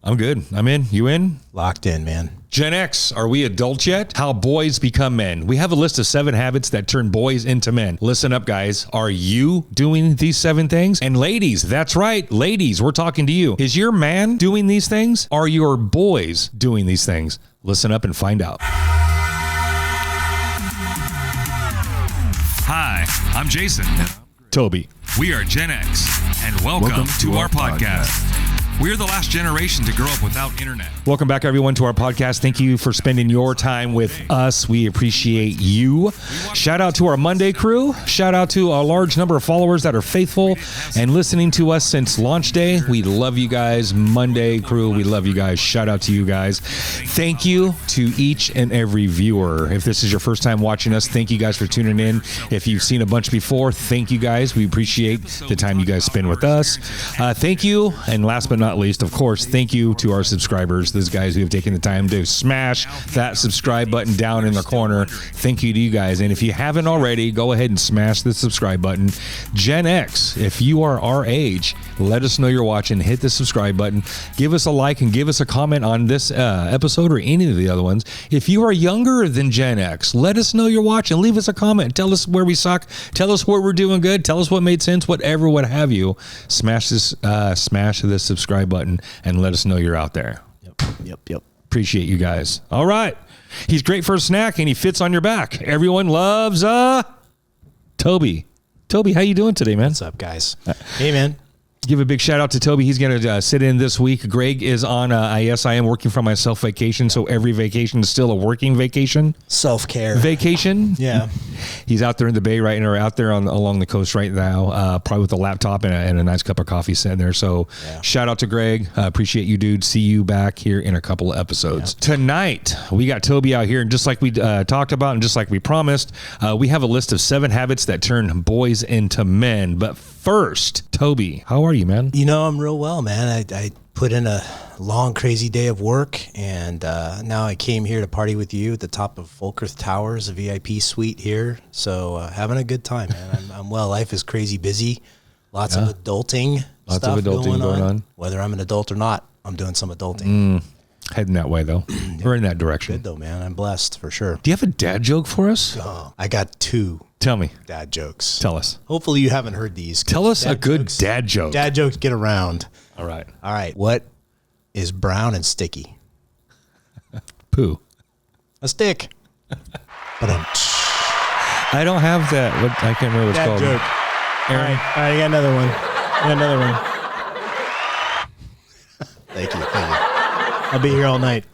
I'm good. I'm in. You in? Locked in, man. GenX, are we adults yet? How boys become men. We have a list of 7 habits that turn boys into men. Listen up, guys. Are you doing these 7 things? And ladies, that's right. Ladies, we're talking to you. Is your man doing these things? Are your boys doing these things? Listen up and find out. Hi, I'm Jason. Toby. We are Gen X, and welcome to our podcast. We're the last generation to grow up without internet. Welcome back, everyone, to our podcast. Thank you for spending your time with us. We appreciate you. Shout out to our Monday crew. Shout out to a large number of followers that are faithful and listening to us since launch day. We love you guys. Monday crew, we love you guys. Shout out to you guys. Thank you to each and every viewer. If this is your first time watching us, thank you guys for tuning in. If you've seen a bunch before, thank you guys. We appreciate the time you guys spend with us. Thank you. And last but not least, of course, thank you to our subscribers, those guys who have taken the time to smash that subscribe button down in the corner. Thank you to you guys. And if you haven't already, go ahead and smash the subscribe button. Gen X, if you are our age, let us know you're watching. Hit the subscribe button. Give us a like and give us a comment on this episode or any of the other ones. If you are younger than Gen X, let us know you're watching. Leave us a comment. Tell us where we suck. Tell us where we're doing good. Tell us what made sense, whatever, what have you. Smash this subscribe button and let us know you're out there. Yep. Appreciate you guys. All right. He's great for a snack and he fits on your back. Everyone loves Toby. Toby, how you doing today, man? What's up, guys? Hey, man. Give a big shout out to Toby. He's going to sit in this week. Greg is on I am working for myself vacation, so every vacation is still a working vacation. Self-care. Vacation. Yeah. He's out there in the bay right now, or out there along the coast right now, probably with a laptop and a nice cup of coffee sitting there. So shout out to Greg. Appreciate you, dude. See you back here in a couple of episodes. Yeah. Tonight, we got Toby out here, and just like we talked about and just like we promised, we have a list of 7 habits that turn boys into men. But first, Toby, how are you, man? You know, I'm real well, man. I put in a long, crazy day of work, and now I came here to party with you at the top of Folkerth Towers, a VIP suite here. So having a good time, man. I'm well. Life is crazy busy. Lots of adulting stuff going on. Whether I'm an adult or not, I'm doing some adulting. Heading that way, though. We're in that direction. Good, though, man. I'm blessed, for sure. Do you have a dad joke for us? Oh, I got 2. Tell me. Dad jokes. Tell us. Hopefully you haven't heard these. Tell us a good dad joke. Dad jokes get around. All right. What is brown and sticky? Poo. A stick. But I don't have that. I can't remember what it's called. Joke. Aaron. All right, I got another one. Thank you. I'll be here all night.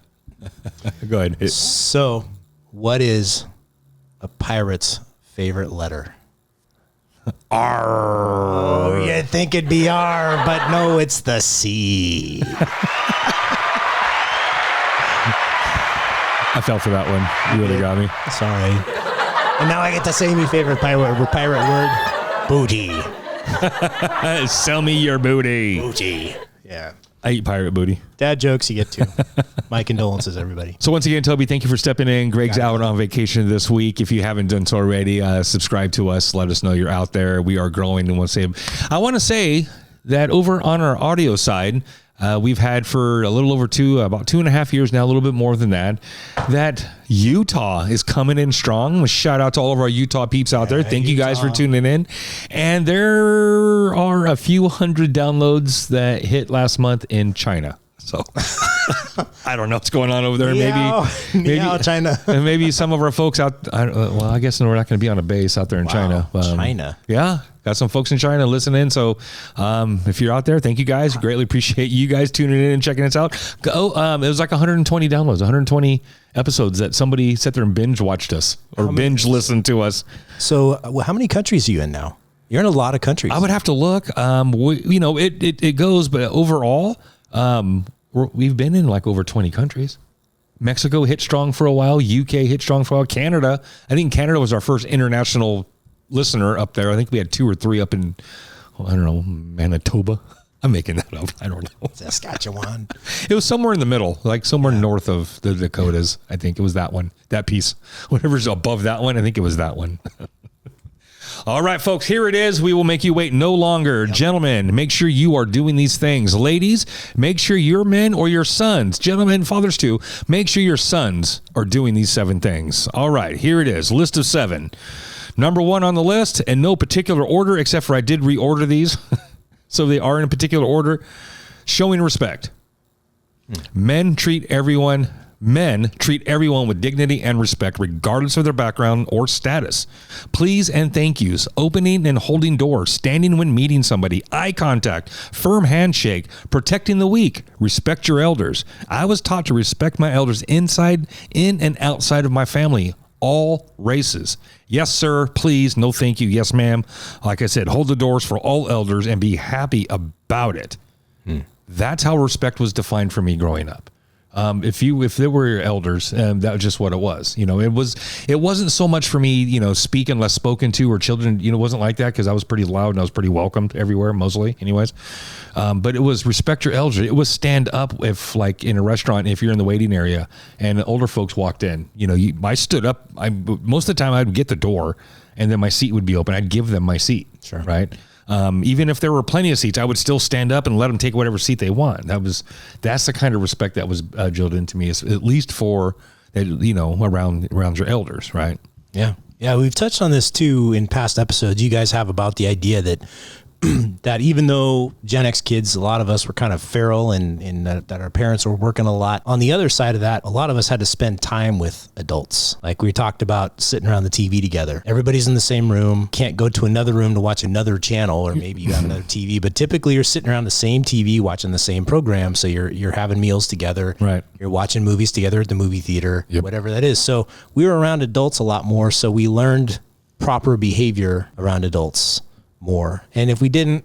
Go ahead. So, what is a pirate's favorite letter? R. Oh, you'd think it'd be R, but no, it's the C. I fell for that one. You really got me. Sorry. And now I get to say my favorite pirate word. Booty. Sell me your booty. Booty. Yeah. I eat pirate booty. Dad jokes you get to. My condolences, everybody. So once again, Toby, thank you for stepping in. Greg's out on vacation this week. If you haven't done so already, subscribe to us. Let us know you're out there. We are growing. And I want to say that over on our audio side, we've had for a little over about 2.5 years now, a little bit more than that Utah is coming in strong. Shout out to all of our Utah peeps out there. Thank you guys for tuning in. And there are a few hundred downloads that hit last month in China. So I don't know what's going on over there. Maybe China. Maybe some of our folks out. I guess we're not going to be on a base out there in China. China. Yeah. Got some folks in China listening. So if you're out there, thank you guys. Greatly appreciate you guys tuning in and checking us out. It was like 120 downloads, 120 episodes that somebody sat there and binge watched us or binge listened to us. So how many countries are you in now? You're in a lot of countries. I would have to look. It goes, but overall, we've been in like over 20 countries. Mexico hit strong for a while. UK hit strong for a while. Canada. I think Canada was our first international listener up there. I think we had 2 or 3 up in, Manitoba. I'm making that up. I don't know. Saskatchewan. It was somewhere in the middle, like somewhere north of the Dakotas. I think it was that one, that piece. Whatever's above that one, I think it was that one. All right, folks, here it is. We will make you wait no longer. Yep. Gentlemen, make sure you are doing these things. Ladies, make sure your men or your sons, gentlemen, fathers too, make sure your sons are doing these 7 things. All right, here it is. List of 7. Number 1 on the list, in no particular order, except for I did reorder these. So they are in a particular order. Showing respect. Men treat everyone with dignity and respect, regardless of their background or status. Please and thank yous, opening and holding doors, standing when meeting somebody, eye contact, firm handshake, protecting the weak, respect your elders. I was taught to respect my elders in and outside of my family, all races. Yes, sir, please, no thank you, yes, ma'am. Like I said, hold the doors for all elders and be happy about it. That's how respect was defined for me growing up. If there were your elders, that was just what it was. You know, it wasn't so much for me, you know, speak unless spoken to, or children, you know, it wasn't like that, because I was pretty loud and I was pretty welcomed everywhere, mostly anyways. But it was respect your elders. It was stand up if, like, in a restaurant, if you're in the waiting area and older folks walked in, you know, I stood up. Most of the time I'd get the door and then my seat would be open. I'd give them my seat. Sure. Right. Even if there were plenty of seats, I would still stand up and let them take whatever seat they want. That's the kind of respect that was drilled into me, at least for, you know, around your elders, right? Yeah. Yeah. We've touched on this too in past episodes. You guys have about the idea that that even though Gen X kids, a lot of us were kind of feral and that our parents were working a lot. On the other side of that, a lot of us had to spend time with adults. Like we talked about sitting around the TV together. Everybody's in the same room, can't go to another room to watch another channel, or maybe you have another TV, but typically you're sitting around the same TV watching the same program. So you're having meals together. Right. You're watching movies together at the movie theater, whatever that is. So we were around adults a lot more. So we learned proper behavior around adults more. And if we didn't,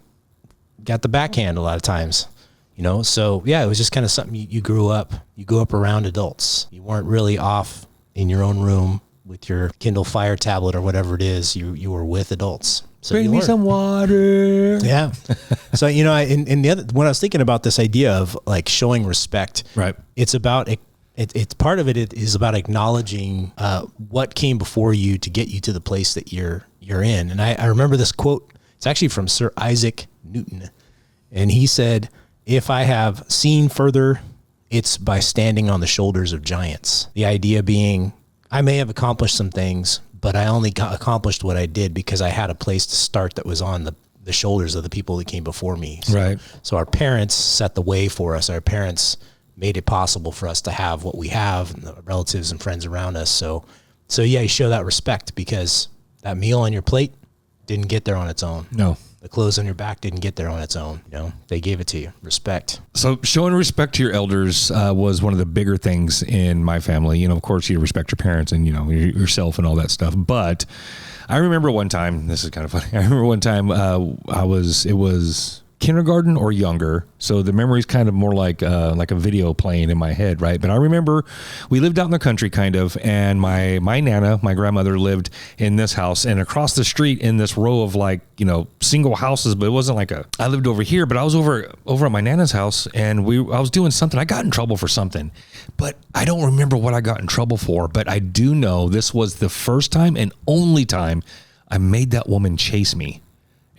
got the backhand a lot of times, you know? So yeah, it was just kind of something you grew up around adults. You weren't really off in your own room with your Kindle Fire tablet or whatever it is. You were with adults. So bring me some water. Yeah. So, you know, when I was thinking about this idea of like showing respect, right? It's about it's part of it is about acknowledging what came before you to get you to the place that you're in. And I remember this quote. It's actually from Sir Isaac Newton. And he said, "If I have seen further, it's by standing on the shoulders of giants." The idea being, I may have accomplished some things, but I only accomplished what I did because I had a place to start that was on the shoulders of the people that came before me. Right. So our parents set the way for us. Our parents made it possible for us to have what we have, and the relatives and friends around us. So yeah, you show that respect because that meal on your plate didn't get there on its own. No. The clothes on your back didn't get there on its own. You know, they gave it to you. Respect. So showing respect to your elders was one of the bigger things in my family. You know, of course, you respect your parents and, you know, yourself and all that stuff. But I remember one time, this is kind of funny. I remember one time it was kindergarten or younger. So the memory's kind of more like a video playing in my head, right? But I remember we lived out in the country kind of, and my Nana, my grandmother, lived in this house, and across the street in this row of, like, you know, single houses, but it wasn't like I lived over here, but I was over at my Nana's house, and I was doing something. I got in trouble for something, but I don't remember what I got in trouble for, but I do know this was the first time and only time I made that woman chase me.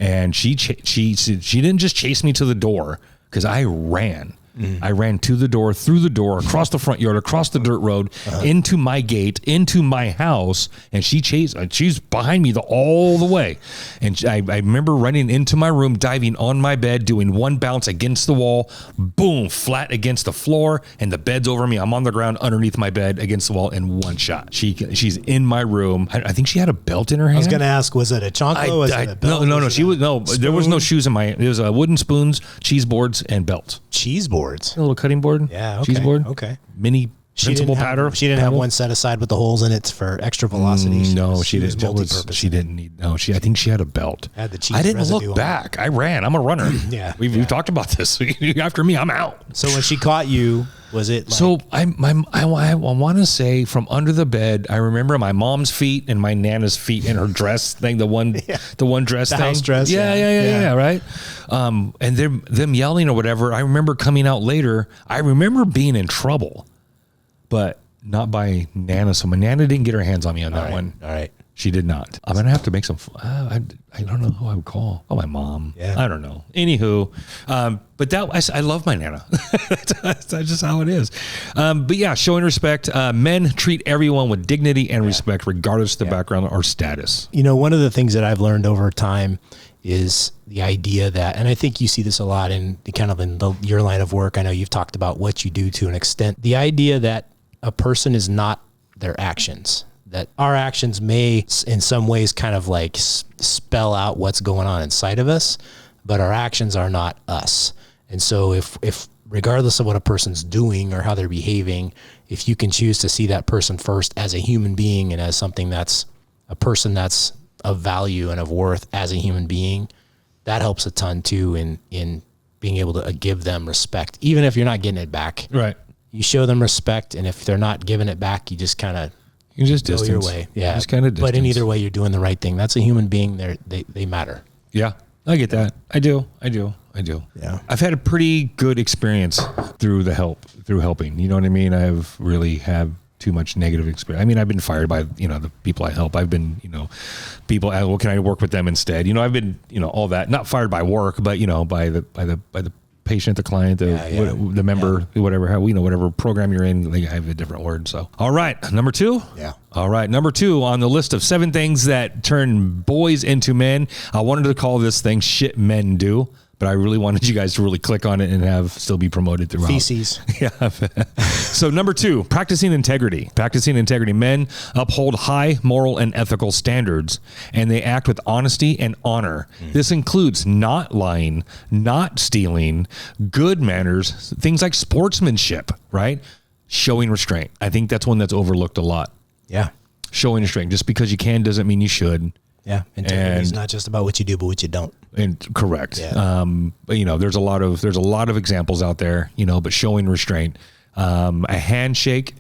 And she didn't just chase me to the door, because I ran. I ran to the door, through the door, across the front yard, across the dirt road, into my gate, into my house, and she's behind me all the way. And I remember running into my room, diving on my bed, doing one bounce against the wall, boom, flat against the floor, and the bed's over me. I'm on the ground underneath my bed against the wall in one shot. She's in my room. I think she had a belt in her hand. I was going to ask, was it a chancla? Was it a belt? No. There was no shoes in my. It was wooden spoons, cheese boards, and belts. Cheese boards. A little cutting board. Yeah. Okay. Cheese board. Okay. Mini principal paddle. She didn't have one set aside with the holes in it for extra velocity. No, she didn't. She didn't need. No, I think she had a belt. Had the cheese. I didn't look back. I ran. I'm a runner. Yeah. We've talked about this. After me, I'm out. So when she caught you, was it? Like, so I want to say from under the bed, I remember my mom's feet and my Nana's feet in her dress thing. The one dress thing. House dress. Yeah. Right. And them yelling or whatever. I remember coming out later. I remember being in trouble, but not by Nana. So my Nana didn't get her hands on me on that one. All right. She did not. I'm gonna have to make some. I don't know who I would call. Oh, my mom. Yeah. I don't know. Anywho, but I love my Nana. that's just how it is. But yeah, showing respect. Men treat everyone with dignity and respect, regardless of the background or status. You know, one of the things that I've learned over time is the idea that, and I think you see this a lot in your line of work. I know you've talked about what you do to an extent. The idea that a person is not their actions. That our actions may in some ways kind of like spell out what's going on inside of us, but our actions are not us. And so if regardless of what a person's doing or how they're behaving, if you can choose to see that person first as a human being and as something that's a person that's of value and of worth as a human being, that helps a ton too in being able to give them respect, even if you're not getting it back. Right. You show them respect, and if they're not giving it back, you just kind of go your way. Yeah. Just kind of distance. But in either way, you're doing the right thing. That's a human being. They matter. Yeah, I get that. I do. Yeah. I've had a pretty good experience through helping. You know what I mean? I've really have too much negative experience. I mean, I've been fired by, the people I help. I've been, people, well, can I work with them instead? I've been, all that, not fired by work, but, by the patient, the client, the member, whatever, whatever program you're in, I have a different word. So, all right. Number 2. Yeah. All right. Number 2 on the list of 7 things that turn boys into men. I wanted to call this thing shit men do, but I really wanted you guys to really click on it and still be promoted throughout. Feces. Yeah. So number 2, practicing integrity. Practicing integrity. Men uphold high moral and ethical standards, and they act with honesty and honor. This includes not lying, not stealing, good manners, things like sportsmanship, right? Showing restraint. I think that's one that's overlooked a lot. Yeah. Showing restraint. Just because you can doesn't mean you should. Yeah. Integrity is not just about what you do, but what you don't. And correct. Yeah. But there's a lot of examples out there, but showing restraint. A handshake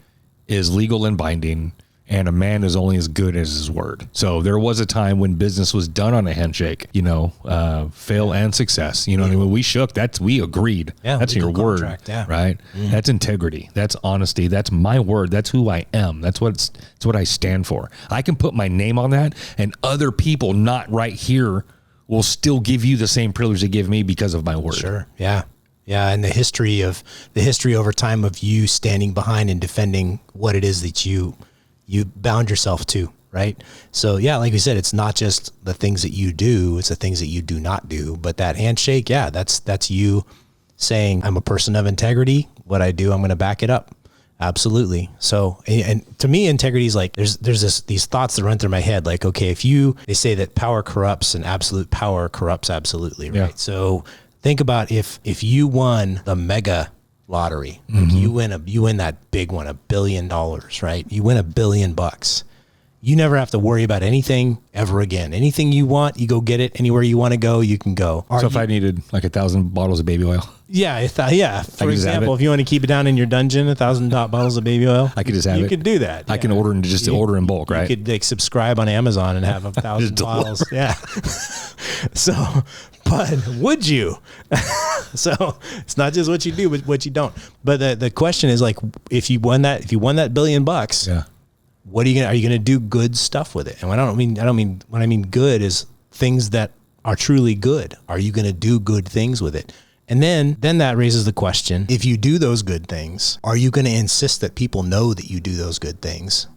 is legal and binding, and a man is only as good as his word. So there was a time when business was done on a handshake, fail and success. What I mean? We shook, we agreed. Yeah, that's your word, right? That's integrity. That's honesty. That's my word. That's who I am. That's what I stand for. I can put my name on that, and other people not right here will still give you the same privilege they give me because of my word. Sure. Yeah. Yeah. And the history over time of you standing behind and defending what it is that you bound yourself to. Right. So yeah, like we said, it's not just the things that you do, it's the things that you do not do, but that handshake. Yeah. That's you saying, I'm a person of integrity. What I do, I'm going to back it up. Absolutely. So, and to me, integrity is like, there's these thoughts that run through my head. Like, okay, they say that power corrupts and absolute power corrupts absolutely. Right. Yeah. So think about if you won the mega lottery, like you win that big one, $1 billion, right? You win $1 billion. You never have to worry about anything ever again. Anything you want, you go get it. Anywhere you want to go, you can go. So if I needed like 1,000 bottles of baby oil. Yeah. For example, if you want to keep it down in your dungeon, 1,000 bottles of baby oil, I could just have it. You could do that. I can order in bulk, right? You could subscribe on Amazon and have 1,000 bottles. Yeah. So, but would you? So it's not just what you do, but what you don't. But the question is like, if you won that $1 billion, yeah. What are you going to do good stuff with it? And when I mean good is things that are truly good. Are you going to do good things with it? And then that raises the question, if you do those good things, are you going to insist that people know that you do those good things?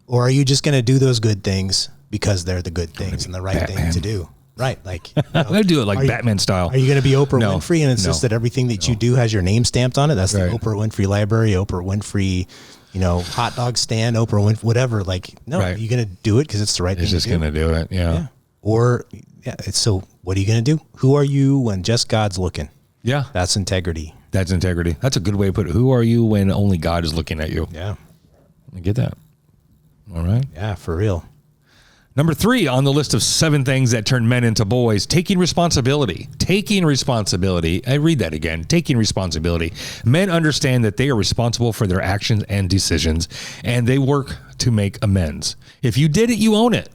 Or are you just going to do those good things because they're the good things and the right thing to do? Right. Like, I do it like Batman style. Are you going to be Oprah Winfrey and insist that everything that you do has your name stamped on it? That's the Oprah Winfrey Library, Oprah Winfrey, hot dog stand, Oprah Winfrey, whatever. Like, no, are you going to do it because it's the right thing to do? It's just going to do it. Yeah. Or, so what are you going to do? Who are you when just God's looking? Yeah. That's integrity. That's integrity. That's a good way to put it. Who are you when only God is looking at you? Yeah. I get that. All right. Yeah, for real. Number 3 on the list of 7 things that turn men into boys, taking responsibility. Taking responsibility. I read that again. Taking responsibility. Men understand that they are responsible for their actions and decisions, and they work to make amends. If you did it, you own it.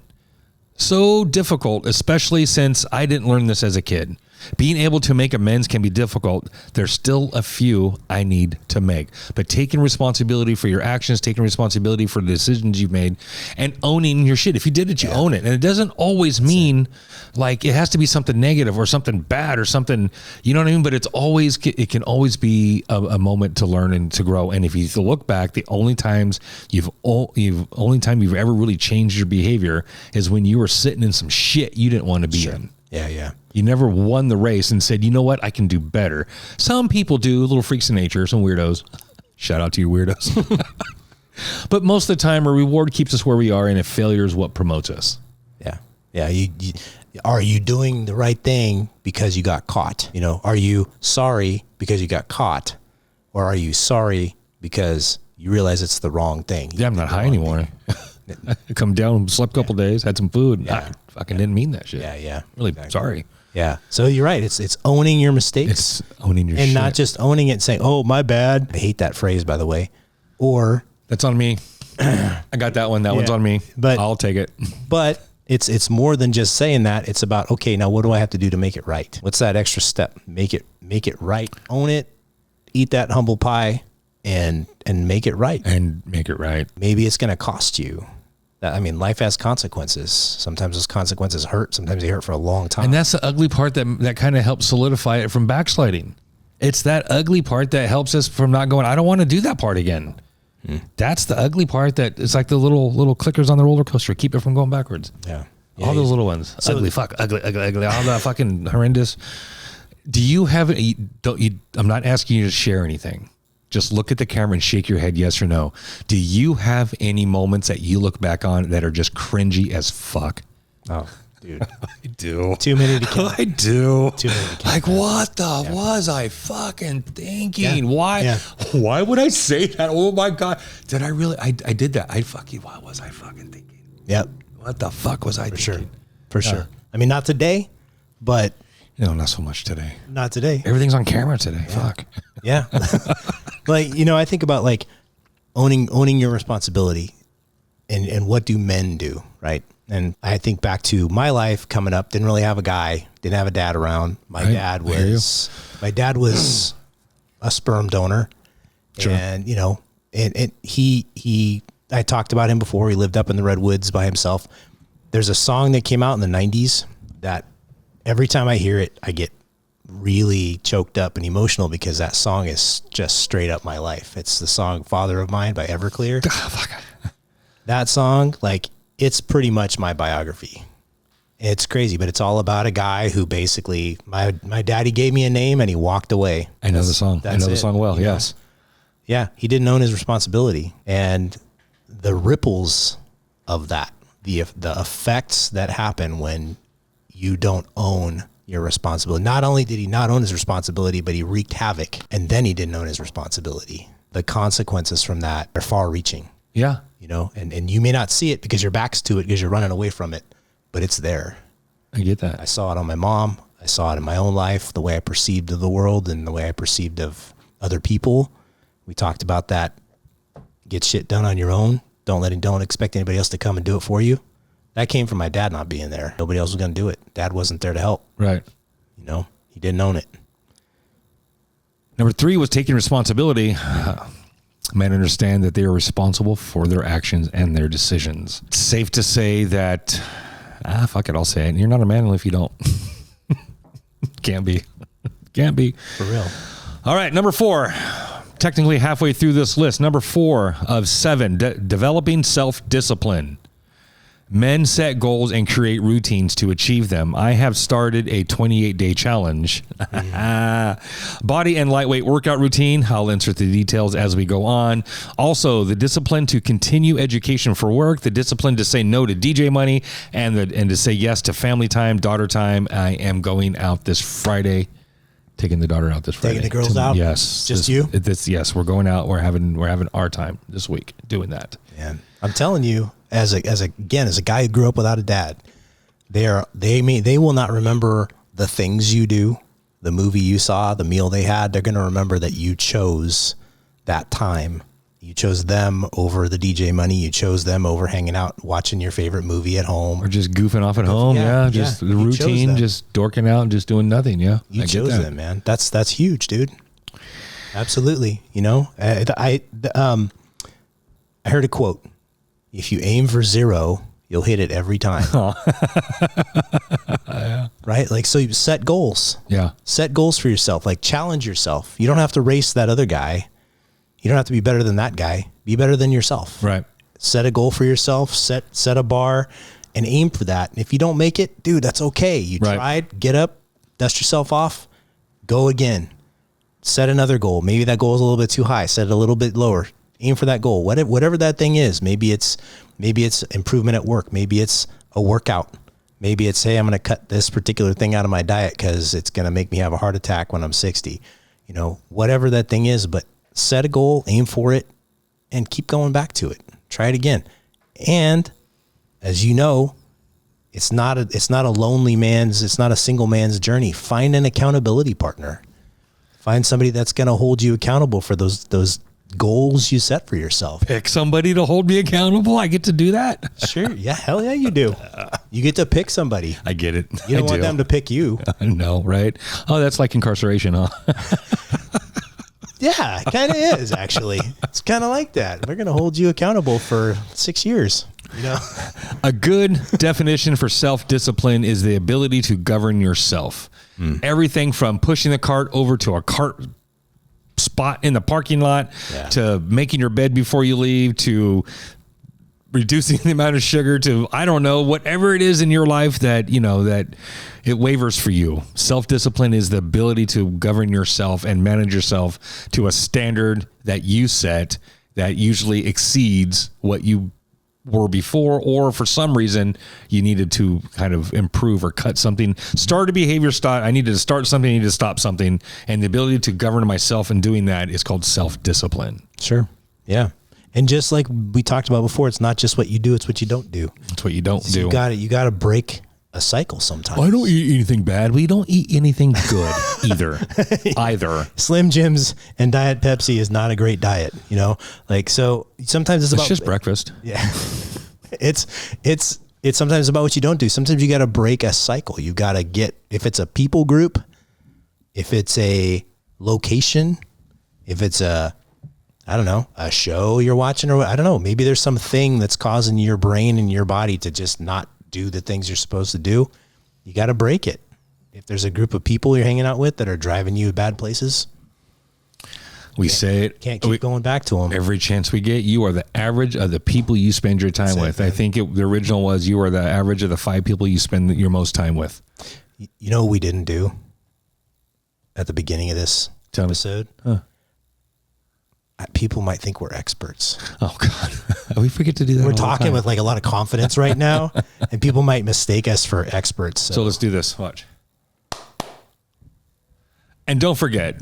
So difficult, especially since I didn't learn this as a kid. Being able to make amends can be difficult. There's still a few I need to make. But taking responsibility for your actions, taking responsibility for the decisions you've made, and owning your shit. If you did it, you own it. And it doesn't always mean like it has to be something negative or something bad or something, you know what I mean? But it can always be a moment to learn and to grow. And if you look back, the only times you've ever really changed your behavior is when you were sitting in some shit you didn't want to be in. Yeah. You never won the race and said, you know what, I can do better. Some people do, little freaks of nature, some weirdos. Shout out to you weirdos. But most of the time, a reward keeps us where we are, and a failure is what promotes us. Yeah. Are you doing the right thing because you got caught? You know, are you sorry because you got caught? Or are you sorry because you realize it's the wrong thing? Yeah, I'm not high anymore. I come down, slept a couple days, had some food. Yeah. I fucking didn't mean that shit. Yeah. Really exactly. sorry. Yeah. So you're right. It's owning your mistakes. It's owning your and shit. not just owning it and saying, oh, my bad. I hate that phrase, by the way. Or that's on me. I got that one. That one's on me. But I'll take it. But it's more than just saying that. It's about, okay, now what do I have to do to make it right? What's that extra step? Make it right. Own it. Eat that humble pie and make it right. And make it right. Maybe it's going to cost you. I mean, life has consequences. Sometimes those consequences hurt. Sometimes they hurt for a long time. And that's the ugly part that kind of helps solidify it from backsliding. It's that ugly part that helps us from not going, I don't want to do that part again. That's the ugly part that it's like the little clickers on the roller coaster. Keep it from going backwards. Yeah. All those little ones. So ugly, all that fucking horrendous. Do you have, I'm not asking you to share anything. Just look at the camera and shake your head, yes or no. Do you have any moments that you look back on that are just cringy as fuck? Oh, dude. I do. Too many to count. I do. Too many to count. Like, what the was I fucking thinking? Yeah. Why? Yeah. Why would I say that? Oh my God. Did I really? I did that. What was I fucking thinking? Yep. What the fuck was I thinking? For sure. I mean, not today, but. Not so much today. Not today. Everything's on camera today. Yeah. Fuck. Yeah. Like, I think about like owning your responsibility and what do men do, right? And I think back to my life coming up, didn't really have a guy, didn't have a dad around. My dad was a sperm donor. Sure. And, and I talked about him before. He lived up in the redwoods by himself. There's a song that came out in the 90s that every time I hear it, I get really choked up and emotional because that song is just straight up my life. It's the song Father of Mine by Everclear. Oh, fuck. That song, like, it's pretty much my biography. It's crazy, but it's all about a guy who basically, my daddy gave me a name and he walked away. I know the song. I know the song well, yes. Yeah, he didn't own his responsibility. And the ripples of that, the effects that happen when you don't own your responsibility. Not only did he not own his responsibility, but he wreaked havoc, and then he didn't own his responsibility. The consequences from that are far-reaching. Yeah. And you may not see it because your back's to it because you're running away from it, but it's there. I get that. I saw it on my mom. I saw it in my own life, the way I perceived of the world and the way I perceived of other people. We talked about that. Get shit done on your own. Don't expect anybody else to come and do it for you. That came from my dad not being there. Nobody else was going to do it. Dad wasn't there to help. Right. He didn't own it. Number 3 was taking responsibility. Men understand that they are responsible for their actions and their decisions. It's safe to say that, fuck it, I'll say it. You're not a man if you don't. Can't be. For real. All right, number 4. Technically halfway through this list. Number 4 of 7, developing self-discipline. Men set goals and create routines to achieve them. I have started a 28-day challenge. Body and lightweight workout routine. I'll insert the details as we go on. Also, the discipline to continue education for work, the discipline to say no to DJ money, and to say yes to family time, daughter time. I am going out this Friday. Taking the daughter out this Friday. Taking the girls out? Yes. Just you? Yes, we're going out. We're having our time this week doing that. Man, I'm telling you, as a guy who grew up without a dad, they will not remember the things you do, the movie you saw, the meal they had. They're going to remember that you chose that time You chose them over the DJ money. You chose them over hanging out, watching your favorite movie at home. Or just goofing off at home. Yeah. Just the routine, just dorking out and just doing nothing. Yeah. You chose them, man. That's huge, dude. Absolutely. You know, I heard a quote. If you aim for 0, you'll hit it every time. Yeah. Right? Like, so you set goals. Yeah. Set goals for yourself. Like, challenge yourself. You don't have to race that other guy. You don't have to be better than that guy. Be better than yourself. Right. Set a goal for yourself. Set a bar and aim for that. And if you don't make it, dude, that's okay. You tried. Get up, dust yourself off, go again. Set another goal. Maybe that goal is a little bit too high. Set it a little bit lower. Aim for that goal. Whatever that thing is. Maybe it's improvement at work. Maybe it's a workout. Maybe it's, hey, I'm going to cut this particular thing out of my diet because it's going to make me have a heart attack when I'm 60. You know, whatever that thing is, but set a goal, aim for it, and keep going back to it. Try it again. And as you know, it's not a single man's journey. Find an accountability partner. Find somebody that's going to hold you accountable for those goals you set for yourself. Pick somebody to hold me accountable. I get to do that. Sure. Yeah. Hell yeah, you do. You get to pick somebody. I get it. You don't want them to pick you. No, right? Oh, that's like incarceration, huh? Yeah, it kind of is, actually. It's kind of like that. They're going to hold you accountable for 6 years. You know, a good definition for self-discipline is the ability to govern yourself. Everything from pushing the cart over to a cart spot in the parking lot, to making your bed before you leave, to reducing the amount of sugar, to, I don't know, whatever it is in your life that, you know, that it wavers for you. Self-discipline is the ability to govern yourself and manage yourself to a standard that you set that usually exceeds what you were before, or for some reason you needed to kind of improve or cut something, start a behavior, I needed to start something, I needed to stop something. And the ability to govern myself in doing that is called self-discipline. Sure. Yeah. And just like we talked about before, it's not just what you do, it's what you don't do. It's what you don't do. You got to break a cycle sometimes. I don't eat anything bad. We don't eat anything good either. Slim Jims and Diet Pepsi is not a great diet, you know? Like, so sometimes it's about just breakfast. Yeah. It's sometimes about what you don't do. Sometimes you got to break a cycle. You got to get, if it's a people group, if it's a location, if it's a show you're watching, or I don't know, maybe there's something that's causing your brain and your body to just not do the things you're supposed to do. You got to break it. If there's a group of people you're hanging out with that are driving you to bad places, we say it. Can't keep going back to them. Every chance we get, you are the average of the people you spend your time with. I think the original was you are the average of the 5 people you spend your most time with. You know what we didn't do at the beginning of this episode? Huh. People might think we're experts. Oh God, we forget to do that. We're talking with like a lot of confidence right now, and people might mistake us for experts. So let's do this. Watch. And don't forget,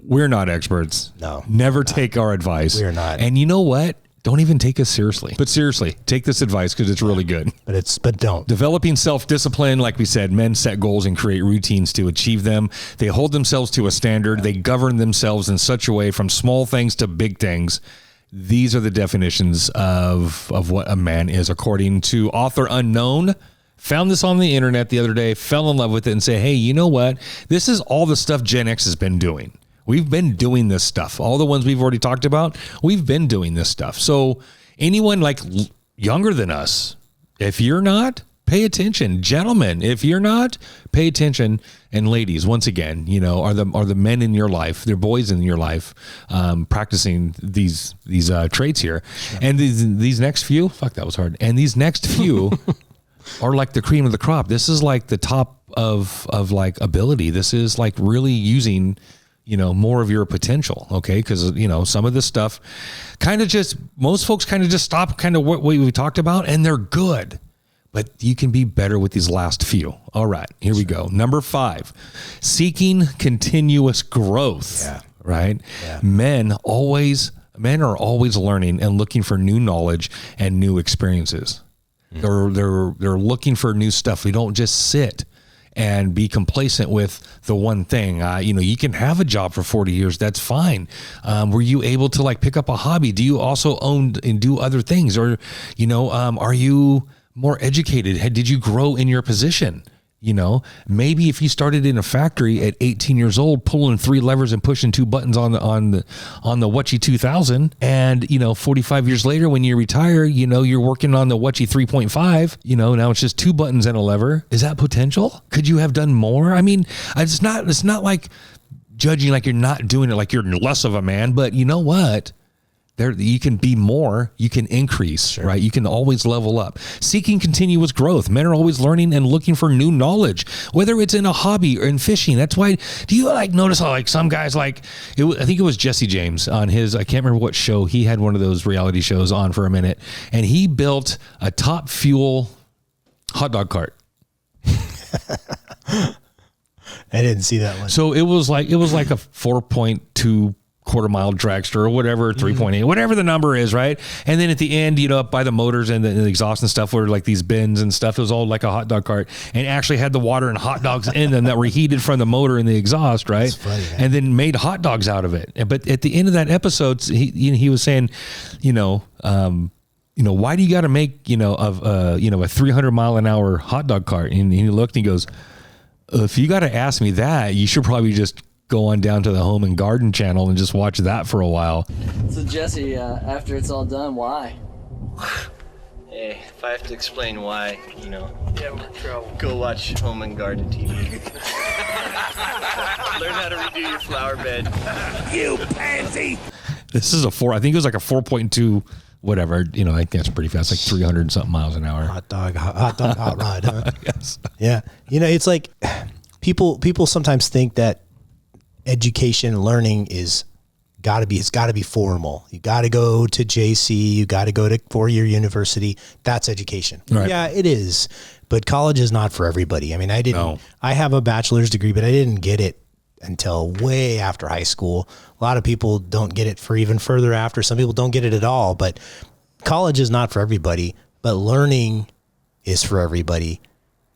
we're not experts. No, never take our advice. We're not. And you know what? Don't even take us seriously. But seriously, take this advice because it's really good. But don't. Developing self-discipline, like we said, men set goals and create routines to achieve them. They hold themselves to a standard. They govern themselves in such a way from small things to big things. These are the definitions of what a man is, according to author unknown. Found this on the internet the other day, fell in love with it, and say, hey, you know what? This is all the stuff Gen X has been doing. We've been doing this stuff. All the ones we've already talked about, we've been doing this stuff. So anyone like younger than us, if you're not, pay attention. Gentlemen, if you're not, pay attention. And ladies, once again, you know, are the men in your life, they're boys in your life, practicing these traits here. Yeah. And these next few, fuck, that was hard. And these next few are like the cream of the crop. This is like the top of like ability. This is like really using, you know, more of your potential. Okay. Cause you know, some of this stuff most folks kind of just stop kind of what we talked about, and they're good, but you can be better with these last few. All right, here we go. Number 5, seeking continuous growth. Yeah. Right. Yeah. Men are always learning and looking for new knowledge and new experiences. They're looking for new stuff. We don't just sit and be complacent with the one thing. You can have a job for 40 years. That's fine. Were you able to like pick up a hobby? Do you also own and do other things? Or, are you more educated? Did you grow in your position? Maybe if you started in a factory at 18 years old, pulling 3 levers and pushing 2 buttons on the Wutchie 2000, and 45 years later when you retire, you're working on the Wutchie 3.5. Now it's just 2 buttons and a lever. Is that potential? Could you have done more? I mean, it's not like judging like you're not doing it, like you're less of a man. But you know what? You can be more, you can increase, sure. Right? You can always level up. Seeking continuous growth. Men are always learning and looking for new knowledge, whether it's in a hobby or in fishing. That's why, do you notice how some guys I think it was Jesse James on his, I can't remember what show, he had one of those reality shows on for a minute, and he built a Top Fuel hot dog cart. I didn't see that one. So it was like a 4.2 quarter-mile dragster or whatever, 3.8, whatever the number is, right? And then at the end, up by the motors and the exhaust and stuff were like these bins and stuff. It was all like a hot dog cart, and actually had the water and hot dogs in them that were heated from the motor and the exhaust, right? That's funny, man. And then made hot dogs out of it. But at the end of that episode, he was saying, why do you got to make, a 300-mile-an-hour hot dog cart? And he looked and he goes, if you got to ask me that, you should probably just go on down to the Home and Garden channel and just watch that for a while. So Jesse, after it's all done, why? Hey, if I have to explain why, Yeah, we're in trouble. go watch Home and Garden TV. Learn how to redo your flower bed. You pansy! This is I think it was like a 4.2 whatever, I think that's pretty fast, like 300 something miles an hour. Hot dog, hot rod. Huh? Yes. Yeah. It's like people sometimes think that education and learning it's got to be formal. You got to go to JC, you got to go to 4-year university. That's education. Right. Yeah, it is. But college is not for everybody. I mean, I have a bachelor's degree, but I didn't get it until way after high school. A lot of people don't get it for even further after. Some people don't get it at all, but college is not for everybody, but learning is for everybody.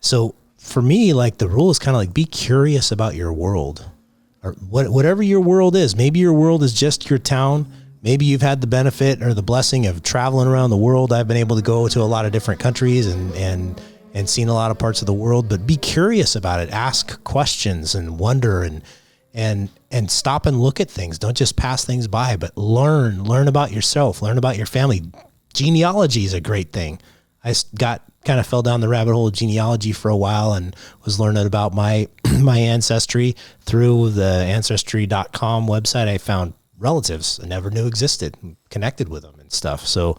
So for me, the rule is kind of be curious about your world. Or whatever your world is. Maybe your world is just your town. Maybe you've had the benefit or the blessing of traveling around the world. I've been able to go to a lot of different countries and seen a lot of parts of the world, but be curious about it. Ask questions and wonder and stop and look at things. Don't just pass things by, but learn about yourself, learn about your family. Genealogy is a great thing. I kind of fell down the rabbit hole of genealogy for a while and was learning about my ancestry through the ancestry.com website. I found relatives I never knew existed and connected with them and stuff. So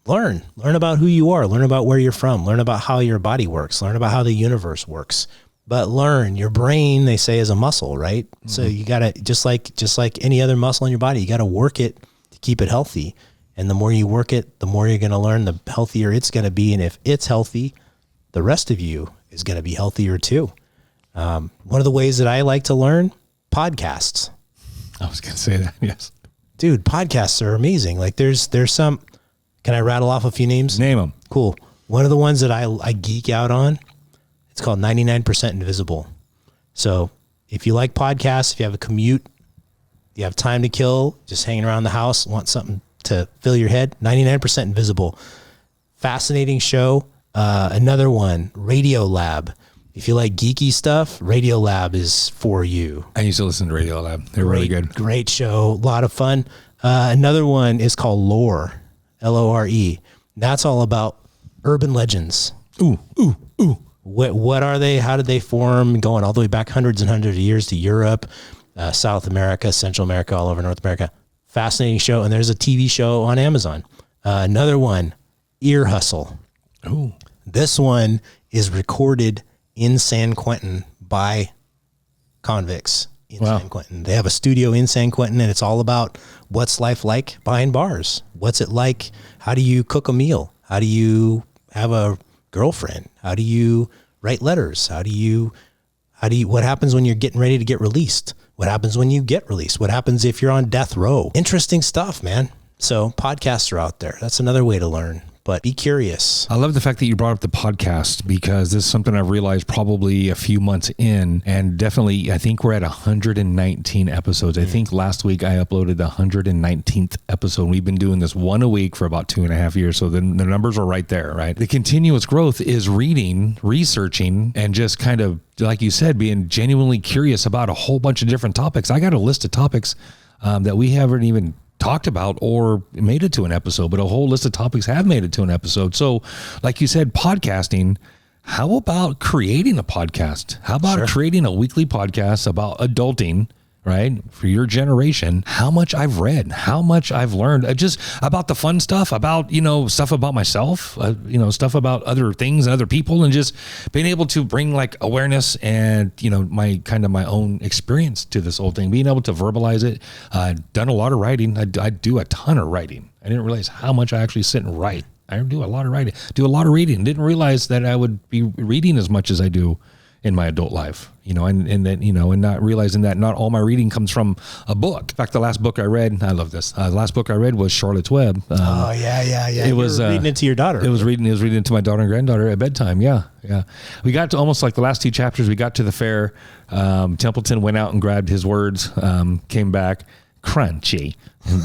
learn about who you are, learn about where you're from, learn about how your body works, learn about how the universe works. But learn, your brain, they say, is a muscle, right? Mm-hmm. So you got to, just like any other muscle in your body, you got to work it to keep it healthy. And the more you work it, the more you're going to learn, the healthier it's going to be. And if it's healthy, the rest of you is going to be healthier too. One of the ways that I like to learn, podcasts. I was going to say that, yes. Dude, podcasts are amazing. There's some, can I rattle off a few names? Name them. Cool. One of the ones that I geek out on, it's called 99% Invisible. So if you like podcasts, if you have a commute, you have time to kill, just hanging around the house, want something to fill your head, 99% Invisible. Fascinating show. Another one, Radio Lab. If you like geeky stuff, Radio Lab is for you. I used to listen to Radio Lab. They're really good. Great show. A lot of fun. Another one is called Lore, Lore. That's all about urban legends. Ooh. What are they? How did they form? Going all the way back hundreds and hundreds of years to Europe, South America, Central America, all over North America. Fascinating show. And there's a TV show on Amazon. Another one, Ear Hustle. Ooh. This one is recorded in San Quentin by convicts in San Quentin. They have a studio in San Quentin, and it's all about what's life like behind bars. What's it like? How do you cook a meal? How do you have a girlfriend? How do you write letters? What happens when you're getting ready to get released? What happens when you get released? What happens if you're on death row? Interesting stuff, man. So podcasts are out there. That's another way to learn. but be curious. I love the fact that you brought up the podcast, because this is something I've realized probably a few months in, and definitely I think we're at 119 episodes. I think last week I uploaded the 119th episode. We've been doing this one a week for about 2.5 years. So the numbers are right there, right? The continuous growth is reading, researching, and just kind of, like you said, being genuinely curious about a whole bunch of different topics. I got a list of topics that we haven't even talked about or made it to an episode, but a whole list of topics have made it to an episode. So like you said, podcasting, how about creating a podcast? How about creating a weekly podcast about adulting, right? For your generation, how much I've read, how much I've learned, just about the fun stuff, about, stuff about myself, stuff about other things and other people, and just being able to bring like awareness and, my own experience to this whole thing, being able to verbalize it. Done a lot of writing. I do a ton of writing. I didn't realize how much I actually sit and write. I do a lot of writing, do a lot of reading. Didn't realize that I would be reading as much as I do in my adult life, and that, and not realizing that not all my reading comes from a book. In fact, the last book I read, I love this. The last book I read was Charlotte's Web. Yeah. It was reading it to your daughter. It was reading it to my daughter and granddaughter at bedtime. Yeah. We got to almost like the last 2 chapters. We got to the fair. Templeton went out and grabbed his words, came back crunchy.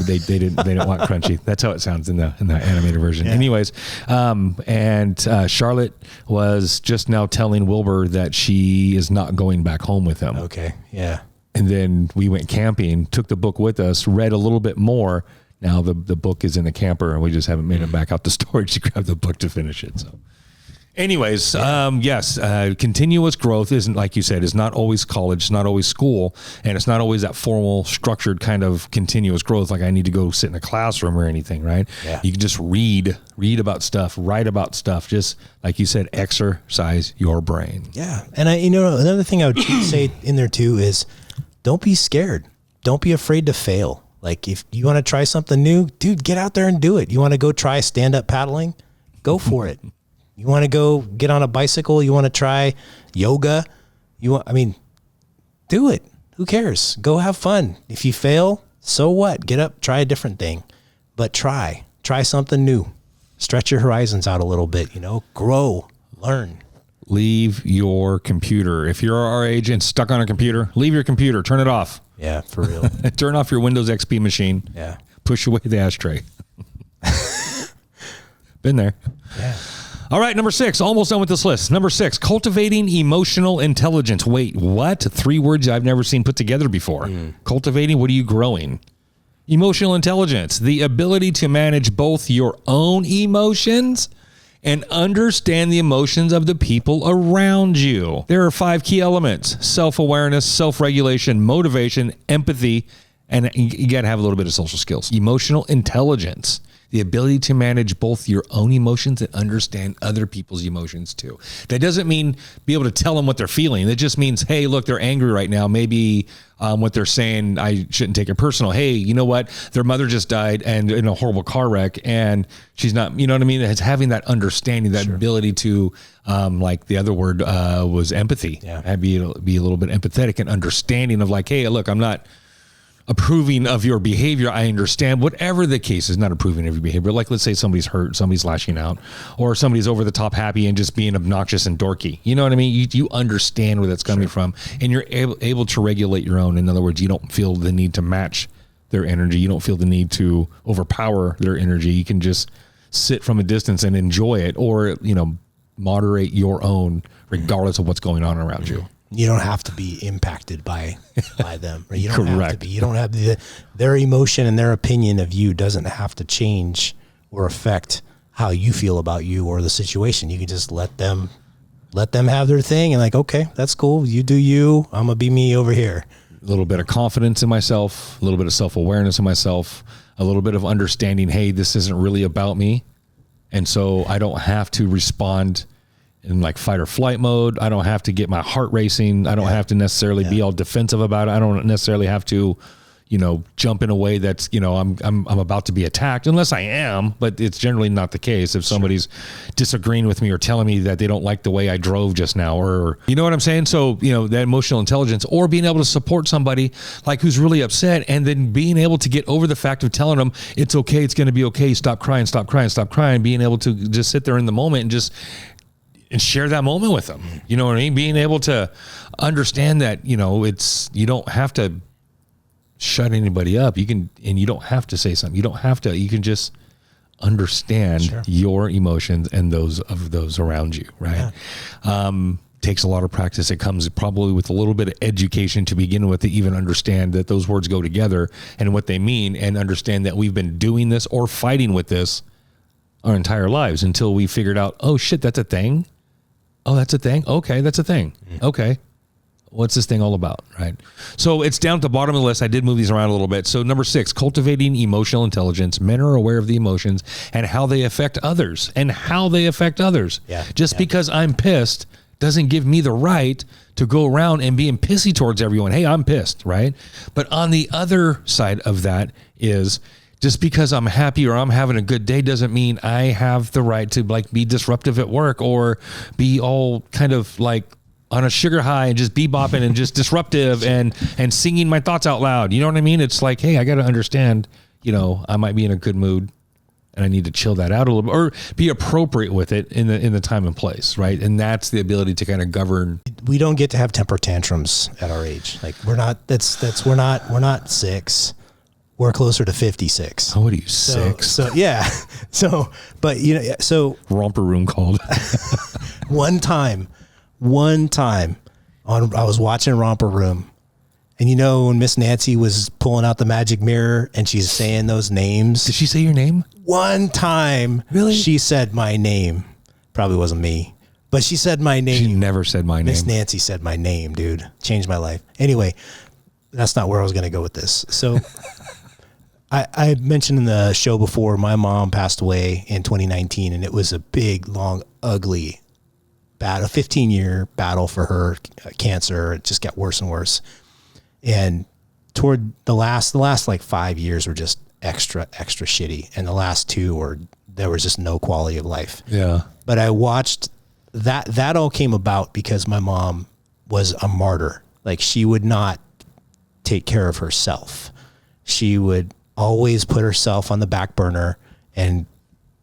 They didn't want crunchy. That's how it sounds in the animated version. Yeah. Anyways, and Charlotte was just now telling Wilbur that she is not going back home with him. Okay. Yeah. And then we went camping, took the book with us, read a little bit more. Now the book is in the camper, and we just haven't made it back out to storage to grab the book to finish it. So. Anyways, yes, continuous growth isn't, like you said, is not always college, it's not always school, and it's not always that formal, structured kind of continuous growth like I need to go sit in a classroom or anything, right? Yeah. You can just read about stuff, write about stuff, just like you said, exercise your brain. Yeah, and another thing I would say in there too is don't be scared. Don't be afraid to fail. Like if you want to try something new, dude, get out there and do it. You want to go try stand-up paddling? Go for it. You want to go get on a bicycle? You want to try yoga? Do it. Who cares? Go have fun. If you fail, so what? Get up, try a different thing, but try something new. Stretch your horizons out a little bit, grow, learn. Leave your computer. If you're our age and stuck on a computer, leave your computer, turn it off. Yeah, for real. Turn off your Windows XP machine. Yeah. Push away the ashtray. Been there. Yeah. All right, number 6, almost done with this list. Number 6, cultivating emotional intelligence. Wait, what? 3 words I've never seen put together before. Cultivating, what are you growing? Emotional intelligence, the ability to manage both your own emotions and understand the emotions of the people around you. There are 5 key elements: self-awareness, self-regulation, motivation, empathy, and you got to have a little bit of social skills. Emotional intelligence, the ability to manage both your own emotions and understand other people's emotions too. That doesn't mean be able to tell them what they're feeling. It just means, hey, look, they're angry right now. Maybe what they're saying, I shouldn't take it personal. Hey, you know what? Their mother just died and in a horrible car wreck, and she's not, you know what I mean? It's having that understanding, that ability to, like the other word was empathy. Yeah. And be a little bit empathetic and understanding of like, hey, look, I'm not approving of your behavior. I understand whatever the case is, not approving of your behavior. Like, let's say somebody's hurt, somebody's lashing out, or somebody's over the top happy and just being obnoxious and dorky. You know what I mean? You understand where that's coming from, and you're able to regulate your own. In other words, you don't feel the need to match their energy. You don't feel the need to overpower their energy. You can just sit from a distance and enjoy it, or, moderate your own regardless of what's going on around you. You don't have to be impacted by them. Right? You don't Correct. have to be. You don't have their emotion and their opinion of you doesn't have to change or affect how you feel about you or the situation. You can just let them have their thing and like, okay, that's cool. You do you. I'm gonna be me over here. A little bit of confidence in myself, a little bit of self-awareness in myself, a little bit of understanding, hey, this isn't really about me. And so I don't have to respond in like fight or flight mode. I don't have to get my heart racing. I don't have to necessarily be all defensive about it. I don't necessarily have to, jump in a way that's, I'm about to be attacked, unless I am, but it's generally not the case. If somebody's disagreeing with me or telling me that they don't like the way I drove just now, or, you know what I'm saying? So, that emotional intelligence, or being able to support somebody like who's really upset, and then being able to get over the fact of telling them it's okay, it's going to be okay, stop crying, being able to just sit there in the moment and share that moment with them. You know what I mean? Being able to understand that, you don't have to shut anybody up. You don't have to say something. You can just understand your emotions and those of those around you. Right. Yeah. Takes a lot of practice. It comes probably with a little bit of education to begin with, to even understand that those words go together and what they mean, and understand that we've been doing this or fighting with this our entire lives until we figured out, oh shit, that's a thing. Oh, that's a thing. Okay. That's a thing. Okay. What's this thing all about, right? So it's down at the bottom of the list. I did move these around a little bit. So number 6, cultivating emotional intelligence. Men are aware of the emotions and how they affect others. Yeah. Just because I'm pissed doesn't give me the right to go around and being pissy towards everyone. Hey, I'm pissed, right? But on the other side of that is, just because I'm happy or I'm having a good day doesn't mean I have the right to be disruptive at work, or be all kind of on a sugar high and just bebopping and just disruptive and singing my thoughts out loud. You know what I mean? It's like, hey, I got to understand, I might be in a good mood and I need to chill that out a little bit, or be appropriate with it in the time and place. Right. And that's the ability to kind of govern. We don't get to have temper tantrums at our age. We're not 6. We're closer to 56. Oh, what are you, 6? So yeah. So Romper Room called. One time I was watching Romper Room, and when Miss Nancy was pulling out the magic mirror and she's saying those names. Did she say your name? One time. Really? She said my name. Probably wasn't me, but she said my name. She never said my name. Miss Nancy said my name, dude. Changed my life. Anyway, that's not where I was going to go with this. So I mentioned in the show before, my mom passed away in 2019, and it was a big, long, ugly battle, 15-year battle for her, cancer. It just got worse and worse. And toward the last 5 years were just extra shitty. And the last 2 there was just no quality of life. Yeah. But I watched that all came about because my mom was a martyr. She would not take care of herself. She would always put herself on the back burner and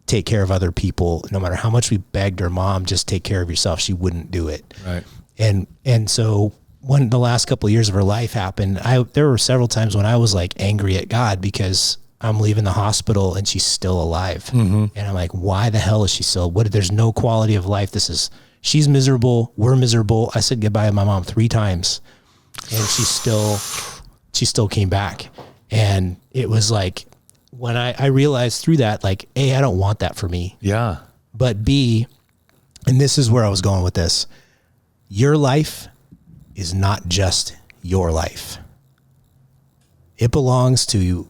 take care of other people. No matter how much we begged her, Mom, just take care of yourself, she wouldn't do it. Right. And so when the last couple of years of her life happened, there were several times when I was angry at God because I'm leaving the hospital and she's still alive. Mm-hmm. And I'm like, why the hell is she still, there's no quality of life. She's miserable. We're miserable. I said goodbye to my mom 3 times, and she still came back. And it was when I realized through that, A, I don't want that for me. Yeah. But B, and this is where I was going with this, your life is not just your life. It belongs to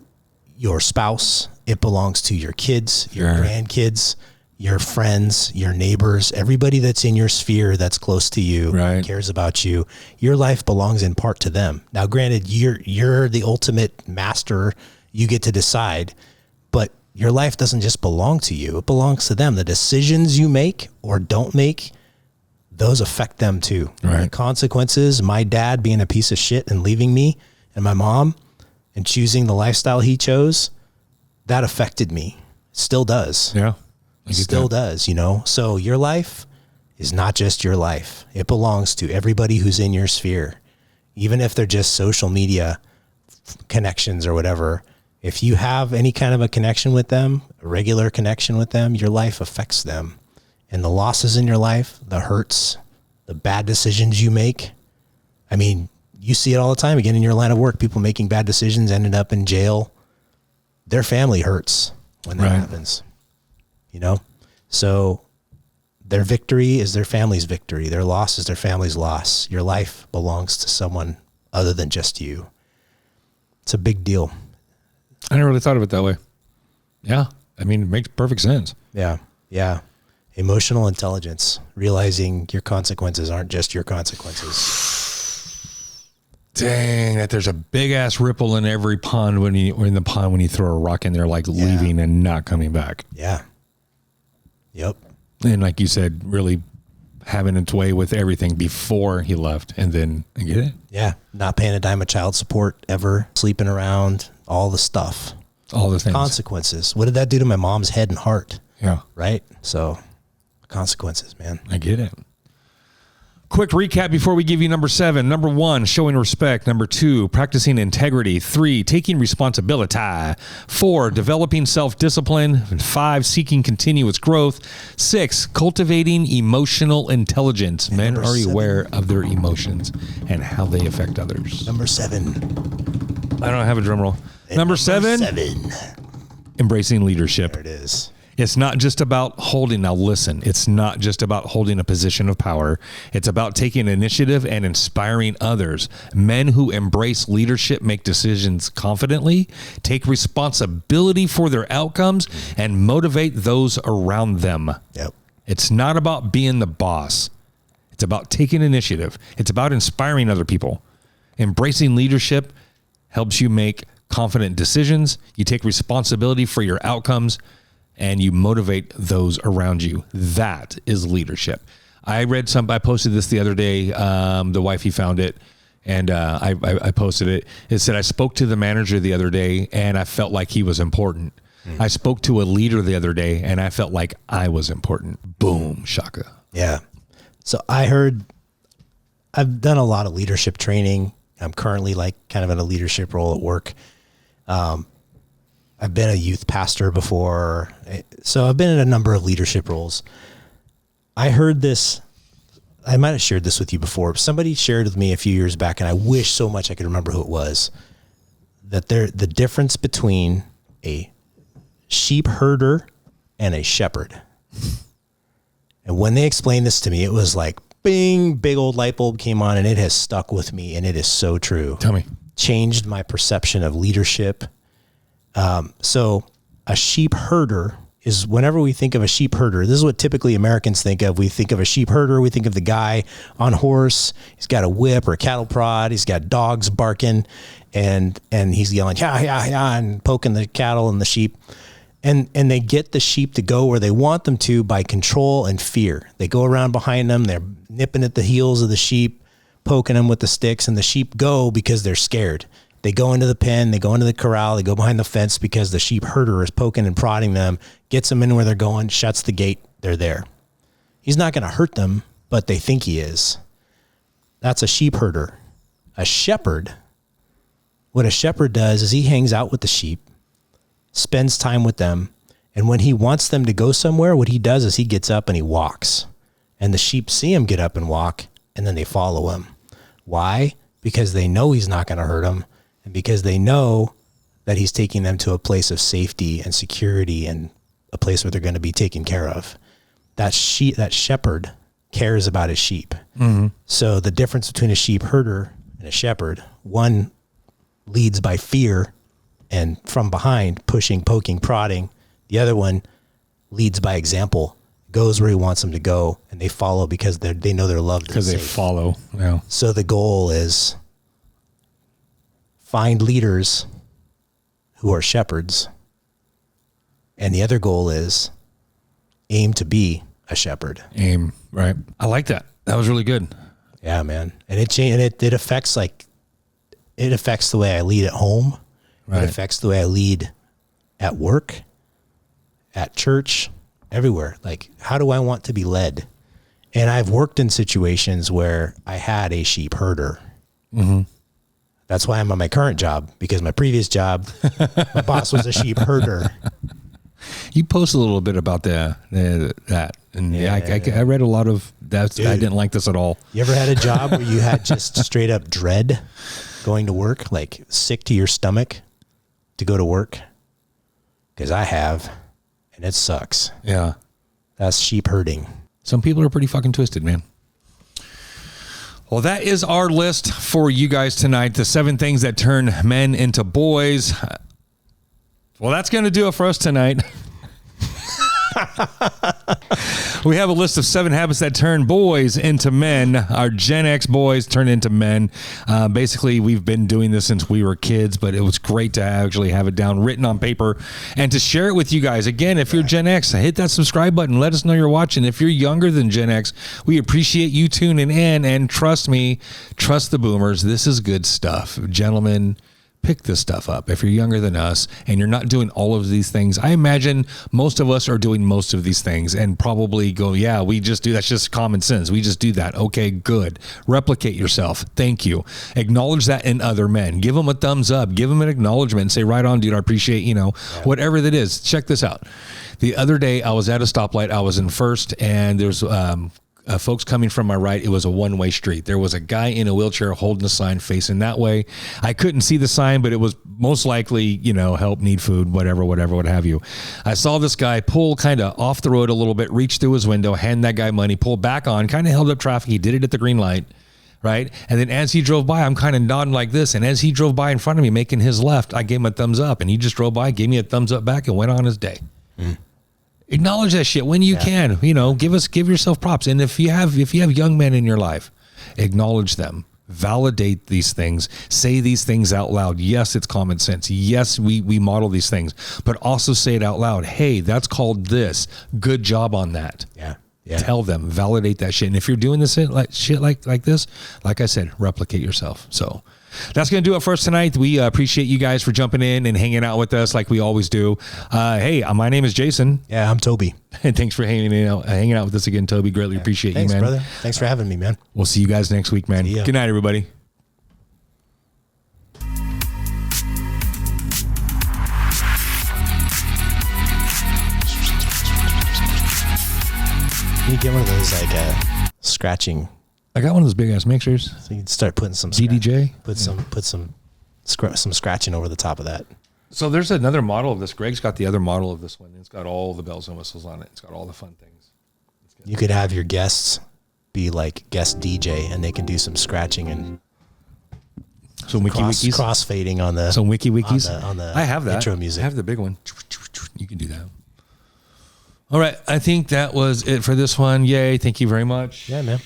your spouse. It belongs to your kids, your grandkids, your friends, your neighbors, everybody that's in your sphere that's close to you, right, cares about you. Your life belongs in part to them. Now, granted, you're the ultimate master. You get to decide, but your life doesn't just belong to you. It belongs to them. The decisions you make or don't make, those affect them too. Right. The consequences, my dad being a piece of shit and leaving me, and my mom and choosing the lifestyle he chose, that affected me. Still does. Yeah. Still does, So your life is not just your life. It belongs to everybody who's in your sphere. Even if they're just social media connections or whatever, if you have any kind of a connection with them, a regular connection with them, your life affects them. And the losses in your life, the hurts, the bad decisions you make. I mean, you see it all the time. Again, in your line of work, people making bad decisions, ended up in jail. Their family hurts when that happens. So their victory is their family's victory. Their loss is their family's loss. Your life belongs to someone other than just you. It's a big deal. I never really thought of it that way. Yeah. I mean, it makes perfect sense. Yeah. Yeah. Emotional intelligence, realizing your consequences aren't just your consequences. Dang, that there's a big ass ripple in every pond when you throw a rock in there, like leaving and not coming back. Yeah. Yep. And like you said, really having its way with everything before he left, and then I get it. Yeah. Not paying a dime of child support ever, sleeping around, all the stuff, All the things. consequences. What did that do to my mom's head and heart? Yeah. Right. So consequences, man. I get it. Quick recap before we give you number 7. Number 1, showing respect. Number 2, practicing integrity. 3, taking responsibility. 4, developing self-discipline. 5, seeking continuous growth. 6, cultivating emotional intelligence. And Men number are 7. aware of their emotions and how they affect others. Number 7. I don't have a drum roll. Number 7, embracing leadership. There it is. It's not just about it's not just about holding a position of power. It's about taking initiative and inspiring others. Men who embrace leadership make decisions confidently, take responsibility for their outcomes, and motivate those around them. Yep. It's not about being the boss. It's about taking initiative. It's about inspiring other people. Embracing leadership helps you make confident decisions. You take responsibility for your outcomes, and you motivate those around you. That is leadership. I posted this the other day. The wifey found it, and I posted it. It said, I spoke to the manager the other day, and I felt like he was important. I spoke to a leader the other day, and I felt like I was important. Boom, shaka. Yeah. So I've done a lot of leadership training. I'm currently like kind of in a leadership role at work. I've been a youth pastor before. So I've been in a number of leadership roles. I heard this. I might have shared this with you before. Somebody shared with me a few years back, and I wish so much I could remember who it was, that the difference between a sheep herder and a shepherd. And when they explained this to me, it was like, bing, big old light bulb came on, and it has stuck with me, and it is so true. Tell me. Changed my perception of leadership. So a sheep herder is, whenever we think of a sheep herder, this is what typically Americans think of. We think of a sheep herder. We think of the guy on horse. He's got a whip or a cattle prod. He's got dogs barking, and he's yelling, yeah, yeah, yeah, and poking the cattle and the sheep. And they get the sheep to go where they want them to by control and fear. They go around behind them. They're nipping at the heels of the sheep, poking them with the sticks, and the sheep go because they're scared. They go into the pen, they go into the corral, they go behind the fence because the sheep herder is poking and prodding them, gets them in where they're going, shuts the gate, they're there. He's not going to hurt them, but they think he is. That's a sheep herder. A shepherd, what a shepherd does is he hangs out with the sheep, spends time with them, and when he wants them to go somewhere, what he does is he gets up and he walks. And the sheep see him get up and walk, and then they follow him. Why? Because they know he's not going to hurt them, and because they know that he's taking them to a place of safety and security and a place where they're going to be taken care of. That shepherd cares about his sheep. Mm-hmm. So the difference between a sheep herder and a shepherd, one leads by fear and from behind, pushing, poking, prodding. The other one leads by example, goes where he wants them to go, and they follow because they know they're loved. Because they follow. Yeah. So the goal is find leaders who are shepherds. And the other goal is aim to be a shepherd. Aim, right. I like that. That was really good. Yeah, man. And it affects the way I lead at home. Right. It affects the way I lead at work, at church, everywhere. Like, how do I want to be led? And I've worked in situations where I had a sheep herder. Mm-hmm. That's why I'm on my current job, because my previous job, my boss was a sheep herder. You post a little bit about that, and I read a lot of that. Dude, I didn't like this at all. You ever had a job where you had just straight up dread going to work, like sick to your stomach to go to work? Because I have, and it sucks. Yeah, that's sheep herding. Some people are pretty fucking twisted, man. Well, that is our list for you guys tonight. The 7 things that turn men into boys. Well, that's going to do it for us tonight. We have a list of 7 habits that turn boys into men. Our Gen X boys turn into men. Basically, we've been doing this since we were kids, but it was great to actually have it down written on paper and to share it with you guys. Again, if you're Gen X, hit that subscribe button. Let us know you're watching. If you're younger than Gen X, we appreciate you tuning in. And trust me, trust the boomers. This is good stuff. Gentlemen, pick this stuff up. If you're younger than us and you're not doing all of these things, I imagine most of us are doing most of these things and probably go, yeah, we just do. That's just common sense. We just do that. Okay, good. Replicate yourself. Thank you. Acknowledge that in other men. Give them a thumbs up. Give them an acknowledgement and say, right on, dude. I appreciate, whatever that is. Check this out. The other day I was at a stoplight. I was in first and there's, folks coming from my right. It was a one-way street. There was a guy in a wheelchair holding a sign facing that way. I couldn't see the sign, but it was most likely, help, need food, whatever, what have you. I saw this guy pull kind of off the road a little bit, reach through his window, hand that guy money, pull back on, kind of held up traffic. He did it at the green light, right? And then as he drove by, I'm kind of nodding like this. And as he drove by in front of me, making his left, I gave him a thumbs up and he just drove by, gave me a thumbs up back and went on his day. Acknowledge that shit when you can, give yourself props. And if you have young men in your life, acknowledge them, validate these things, say these things out loud. Yes, it's common sense. Yes, we model these things, but also say it out loud. Hey, that's called this. Good job on that. Yeah. Tell them, validate that shit. And if you're doing this shit like this, like I said, replicate yourself. So that's going to do it for us tonight. We appreciate you guys for jumping in and hanging out with us like we always do. Hey, my name is Jason. Yeah, I'm Toby. And thanks for hanging out with us again, Toby. Greatly appreciate Thanks, you, man. Brother. Thanks for having me, man. We'll see you guys next week, man. Good night, everybody. You get one of those scratching. I got one of those big ass mixers. So you can start putting some DDJ. Put some scratching over the top of that. So there's another model of this. Greg's got the other model of this one. It's got all the bells and whistles on it. It's got all the fun things. You could have your guests be like guest DJ, and they can do some scratching and some wiki-wikis. Crossfading on the some wiki-wikis. On the I have that. intro music. I have the big one. You can do that. All right. I think that was it for this one. Yay. Thank you very much. Yeah, man.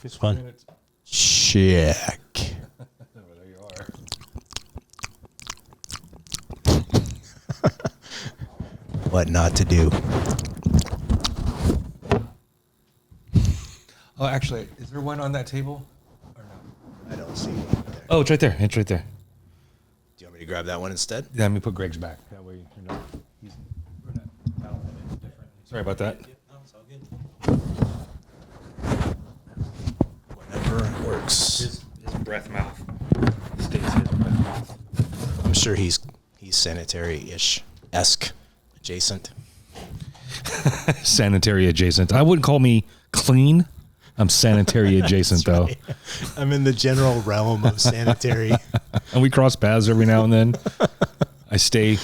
It's fun. Check. There you are. What not to do. Oh, actually, is there one on that table? Or no? I don't see it there. Oh, it's right there. It's right there. Do you want me to grab that one instead? Yeah, let me put Greg's back. That way you're not. Sorry about that. No, it's all good. Whatever works. His breath mouth stays his breath mouth. I'm sure he's sanitary-ish esque adjacent. Sanitary adjacent. I wouldn't call me clean. I'm sanitary adjacent though. Right. I'm in the general realm of sanitary. And we cross paths every now and then. I stay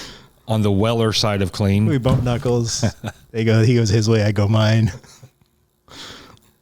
on the Weller side of clean. We bump knuckles. He goes his way, I go mine.